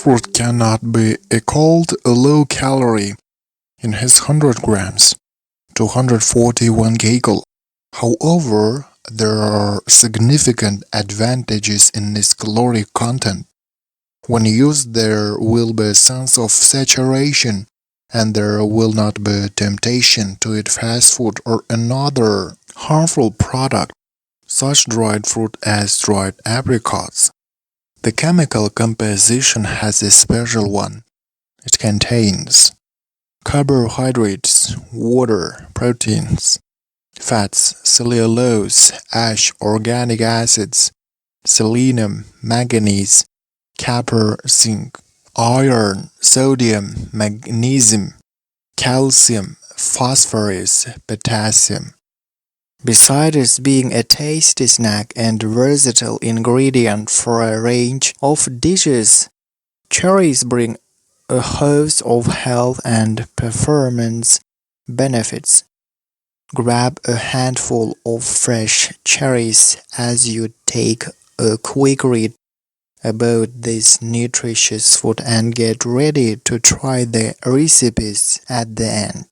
fruit cannot be called a low calorie in his 100 grams, 241 kcal. However, there are significant advantages in its caloric content. When used, there will be a sense of saturation, and there will not be a temptation to eat fast food or another harmful product, such dried fruit as dried apricots. The chemical composition has a special one. It contains carbohydrates, water, proteins, fats, cellulose, ash, organic acids, selenium, manganese, copper, zinc, iron, sodium, magnesium, calcium, phosphorus, potassium. Besides being a tasty snack and versatile ingredient for a range of dishes, cherries bring a host of health and performance benefits. Grab a handful of fresh cherries as you take a quick read about this nutritious food and get ready to try the recipes at the end.